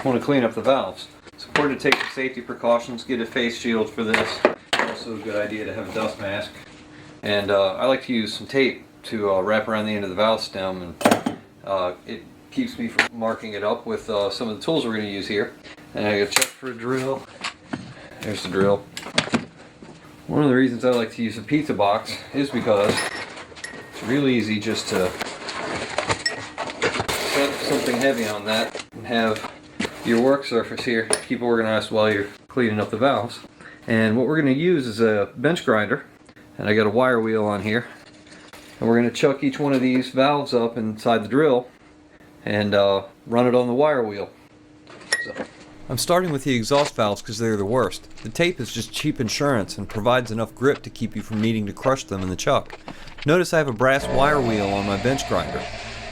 want to clean up the valves. It's important to take some safety precautions, get a face shield for this. Also a good idea to have a dust mask. And I like to use some tape to wrap around the end of the valve stem, and it keeps me from marking it up with some of the tools we're going to use here. And I got to check for a drill. There's the drill. One of the reasons I like to use a pizza box is because it's real easy just to set something heavy on that and have your work surface here keep organized while you're cleaning up the valves. And what we're going to use is a bench grinder, and I got a wire wheel on here, and we're going to chuck each one of these valves up inside the drill and run it on the wire wheel. So. I'm starting with the exhaust valves because they're the worst. The tape is just cheap insurance and provides enough grip to keep you from needing to crush them in the chuck. Notice I have a brass wire wheel on my bench grinder.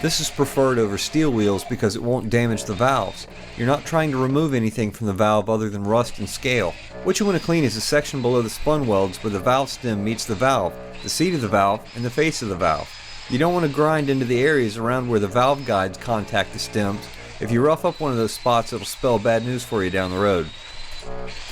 This is preferred over steel wheels because it won't damage the valves. You're not trying to remove anything from the valve other than rust and scale. What you want to clean is the section below the spun welds where the valve stem meets the valve, the seat of the valve, and the face of the valve. You don't want to grind into the areas around where the valve guides contact the stems. If you rough up one of those spots, it'll spell bad news for you down the road.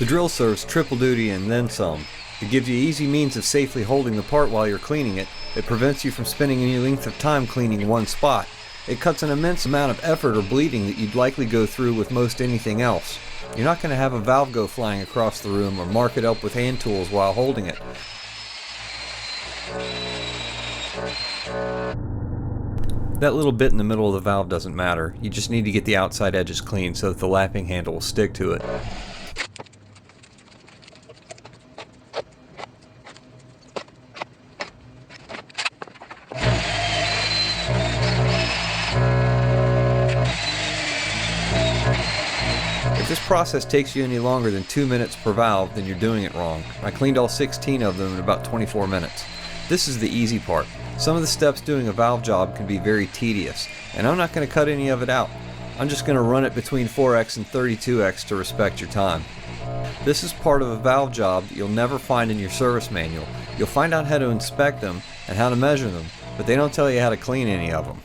The drill serves triple duty and then some. It gives you easy means of safely holding the part while you're cleaning it. It prevents you from spending any length of time cleaning one spot. It cuts an immense amount of effort or bleeding that you'd likely go through with most anything else. You're not going to have a valve go flying across the room or mark it up with hand tools while holding it. That little bit in the middle of the valve doesn't matter. You just need to get the outside edges clean so that the lapping handle will stick to it. If this process takes you any longer than 2 minutes per valve, then you're doing it wrong. I cleaned all 16 of them in about 24 minutes. This is the easy part. Some of the steps doing a valve job can be very tedious, and I'm not going to cut any of it out. I'm just going to run it between 4x and 32x to respect your time. This is part of a valve job that you'll never find in your service manual. You'll find out how to inspect them and how to measure them, but they don't tell you how to clean any of them.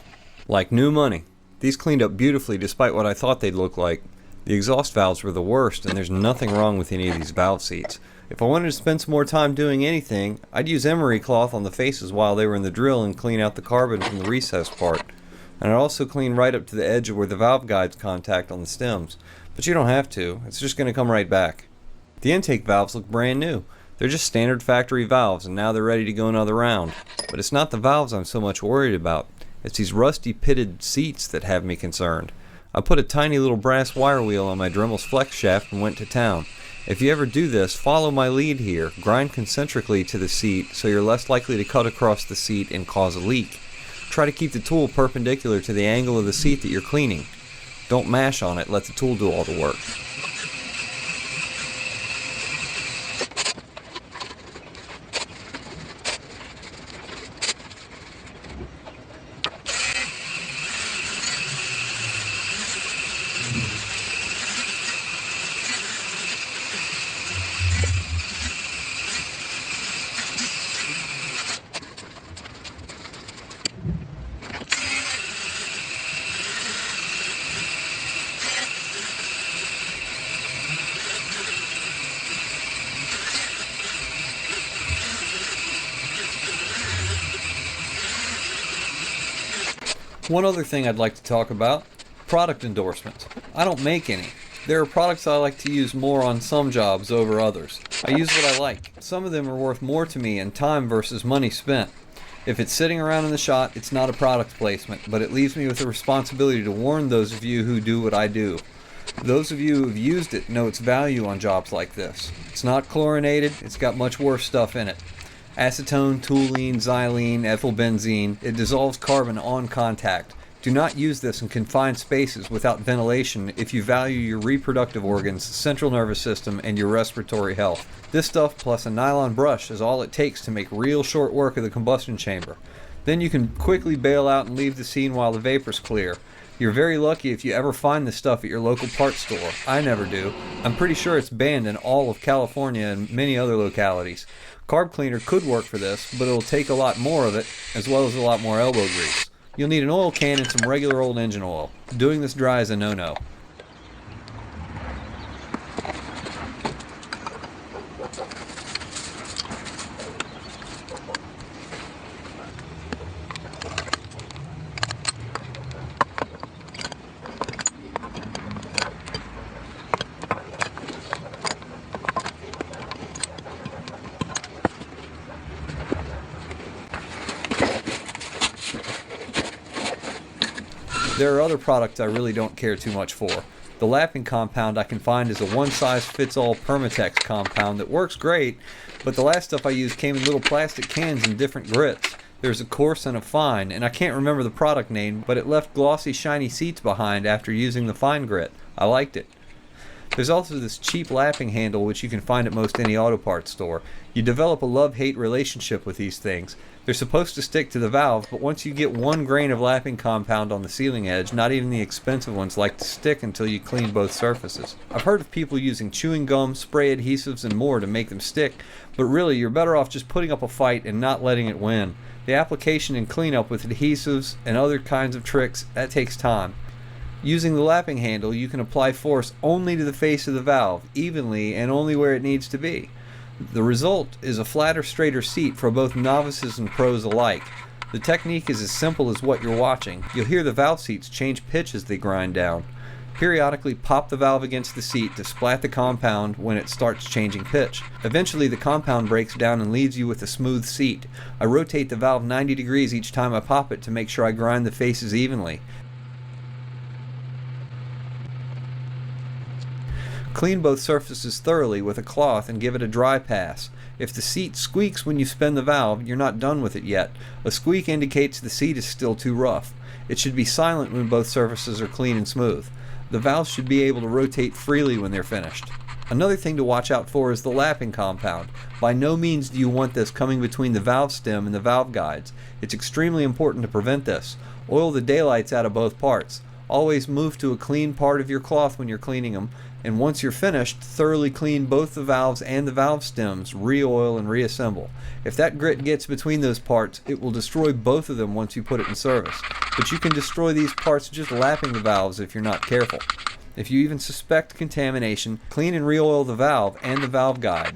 Like new money. These cleaned up beautifully despite what I thought they'd look like. The exhaust valves were the worst, and there's nothing wrong with any of these valve seats. If I wanted to spend some more time doing anything, I'd use emery cloth on the faces while they were in the drill and clean out the carbon from the recessed part. And I'd also clean right up to the edge of where the valve guides contact on the stems. But you don't have to, it's just going to come right back. The intake valves look brand new. They're just standard factory valves, and now they're ready to go another round. But it's not the valves I'm so much worried about. It's these rusty pitted seats that have me concerned. I put a tiny little brass wire wheel on my Dremel's flex shaft and went to town. If you ever do this, follow my lead here. Grind concentrically to the seat so you're less likely to cut across the seat and cause a leak. Try to keep the tool perpendicular to the angle of the seat that you're cleaning. Don't mash on it, let the tool do all the work. One other thing I'd like to talk about, product endorsements. I don't make any. There are products I like to use more on some jobs over others. I use what I like. Some of them are worth more to me in time versus money spent. If it's sitting around in the shot, it's not a product placement, but it leaves me with a responsibility to warn those of you who do what I do. Those of you who have used it know its value on jobs like this. It's not chlorinated, it's got much worse stuff in it. Acetone, toluene, xylene, ethylbenzene, it dissolves carbon on contact. Do not use this in confined spaces without ventilation if you value your reproductive organs, central nervous system, and your respiratory health. This stuff plus a nylon brush is all it takes to make real short work of the combustion chamber. Then you can quickly bail out and leave the scene while the vapors clear. You're very lucky if you ever find this stuff at your local parts store. I never do. I'm pretty sure it's banned in all of California and many other localities. Carb cleaner could work for this, but it'll take a lot more of it, as well as a lot more elbow grease. You'll need an oil can and some regular old engine oil. Doing this dry is a no-no. There are other products I really don't care too much for. The lapping compound I can find is a one-size-fits-all Permatex compound that works great, but the last stuff I used came in little plastic cans in different grits. There's a coarse and a fine, and I can't remember the product name, but it left glossy, shiny seats behind after using the fine grit. I liked it. There's also this cheap lapping handle which you can find at most any auto parts store. You develop a love-hate relationship with these things. They're supposed to stick to the valve, but once you get 1 grain of lapping compound on the sealing edge, not even the expensive ones like to stick until you clean both surfaces. I've heard of people using chewing gum, spray adhesives, and more to make them stick, but really you're better off just putting up a fight and not letting it win. The application and cleanup with adhesives and other kinds of tricks, that takes time. Using the lapping handle, you can apply force only to the face of the valve, evenly and only where it needs to be. The result is a flatter, straighter seat for both novices and pros alike. The technique is as simple as what you're watching. You'll hear the valve seats change pitch as they grind down. Periodically pop the valve against the seat to splat the compound when it starts changing pitch. Eventually the compound breaks down and leaves you with a smooth seat. I rotate the valve 90 degrees each time I pop it to make sure I grind the faces evenly. Clean both surfaces thoroughly with a cloth and give it a dry pass. If the seat squeaks when you spin the valve, you're not done with it yet. A squeak indicates the seat is still too rough. It should be silent when both surfaces are clean and smooth. The valves should be able to rotate freely when they're finished. Another thing to watch out for is the lapping compound. By no means do you want this coming between the valve stem and the valve guides. It's extremely important to prevent this. Oil the daylights out of both parts. Always move to a clean part of your cloth when you're cleaning them, and once you're finished, thoroughly clean both the valves and the valve stems, re-oil and reassemble. If that grit gets between those parts, it will destroy both of them once you put it in service. But you can destroy these parts just lapping the valves if you're not careful. If you even suspect contamination, clean and re-oil the valve and the valve guide.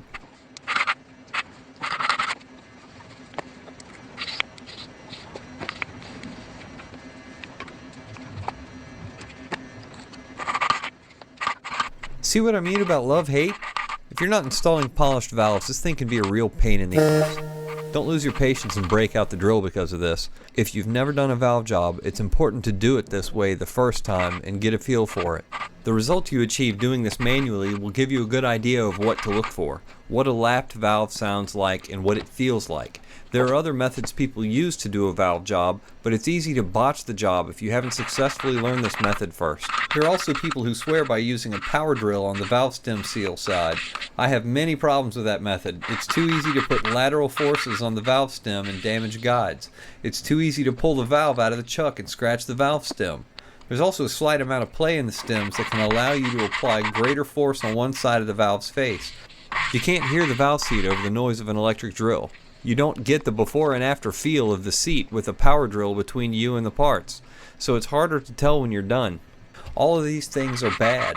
See what I mean about love-hate? If you're not installing polished valves, this thing can be a real pain in the ass. Don't lose your patience and break out the drill because of this. If you've never done a valve job, it's important to do it this way the first time and get a feel for it. The result you achieve doing this manually will give you a good idea of what to look for, what a lapped valve sounds like, and what it feels like. There are other methods people use to do a valve job, but it's easy to botch the job if you haven't successfully learned this method first. There are also people who swear by using a power drill on the valve stem seal side. I have many problems with that method. It's too easy to put lateral forces on the valve stem and damage guides. It's too easy to pull the valve out of the chuck and scratch the valve stem. There's also a slight amount of play in the stems that can allow you to apply greater force on one side of the valve's face. You can't hear the valve seat over the noise of an electric drill. You don't get the before and after feel of the seat with a power drill between you and the parts, so it's harder to tell when you're done. All of these things are bad.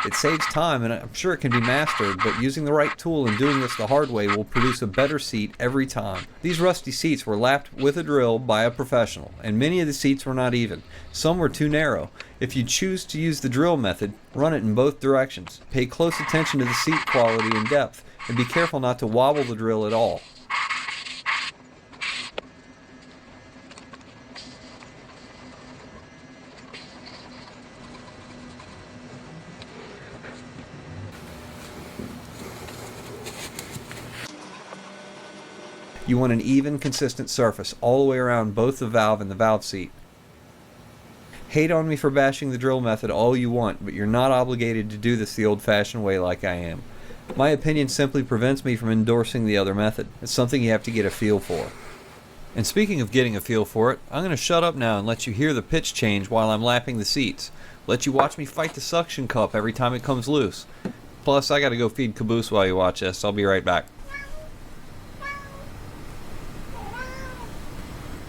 It saves time, and I'm sure it can be mastered, but using the right tool and doing this the hard way will produce a better seat every time. These rusty seats were lapped with a drill by a professional, and many of the seats were not even. Some were too narrow. If you choose to use the drill method, run it in both directions. Pay close attention to the seat quality and depth, and be careful not to wobble the drill at all. You want an even, consistent surface all the way around both the valve and the valve seat. Hate on me for bashing the drill method all you want, but you're not obligated to do this the old-fashioned way like I am. My opinion simply prevents me from endorsing the other method. It's something you have to get a feel for. And speaking of getting a feel for it, I'm going to shut up now and let you hear the pitch change while I'm lapping the seats. Let you watch me fight the suction cup every time it comes loose. Plus, I got to go feed Caboose while you watch this. I'll be right back.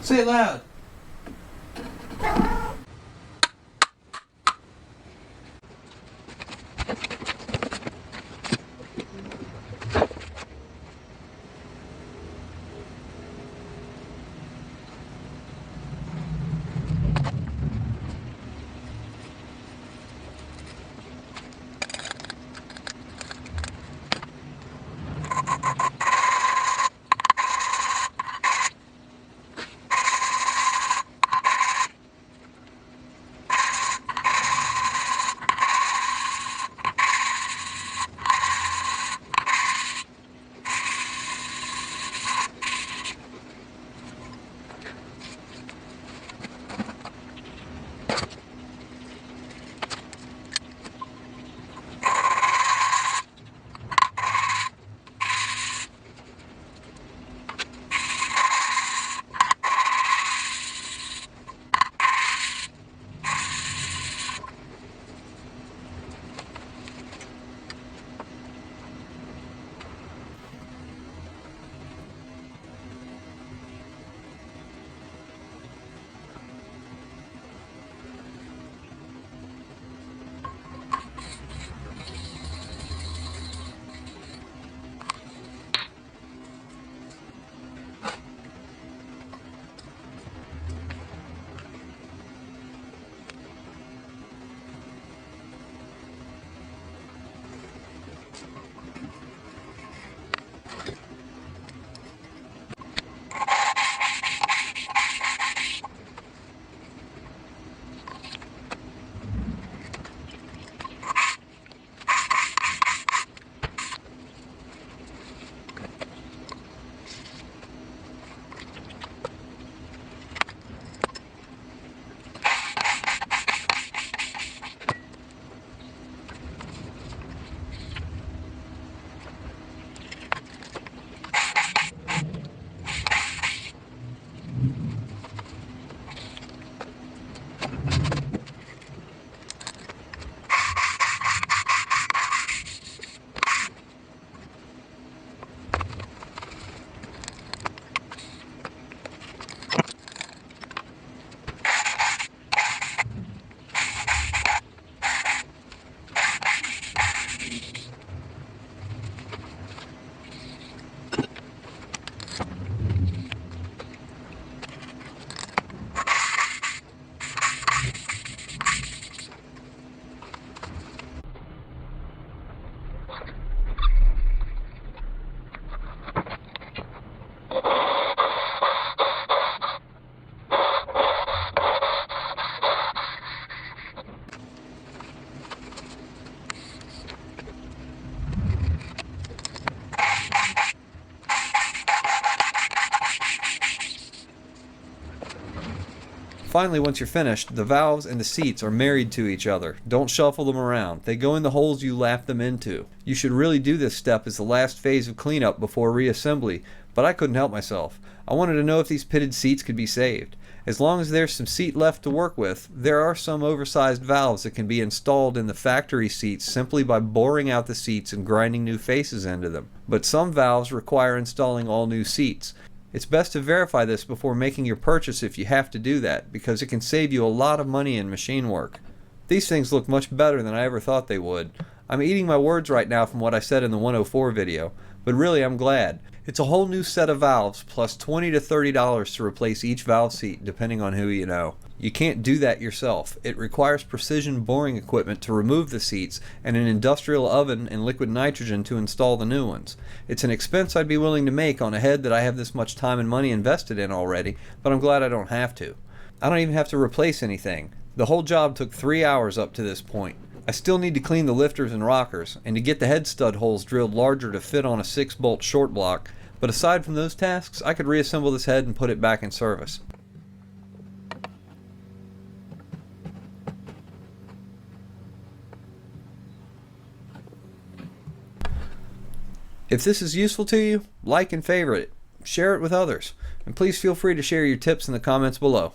Say it loud. Finally, once you're finished, the valves and the seats are married to each other. Don't shuffle them around. They go in the holes you lap them into. You should really do this step as the last phase of cleanup before reassembly, but I couldn't help myself. I wanted to know if these pitted seats could be saved. As long as there's some seat left to work with, there are some oversized valves that can be installed in the factory seats simply by boring out the seats and grinding new faces into them. But some valves require installing all new seats. It's best to verify this before making your purchase if you have to do that, because it can save you a lot of money in machine work. These things look much better than I ever thought they would. I'm eating my words right now from what I said in the 104 video, but really I'm glad. It's a whole new set of valves plus $20 to $30 to replace each valve seat depending on who you know. You can't do that yourself. It requires precision boring equipment to remove the seats and an industrial oven and liquid nitrogen to install the new ones. It's an expense I'd be willing to make on a head that I have this much time and money invested in already, but I'm glad I don't have to. I don't even have to replace anything. The whole job took 3 hours up to this point. I still need to clean the lifters and rockers, and to get the head stud holes drilled larger to fit on a 6-bolt short block, but aside from those tasks, I could reassemble this head and put it back in service. If this is useful to you, like and favorite it, share it with others, and please feel free to share your tips in the comments below.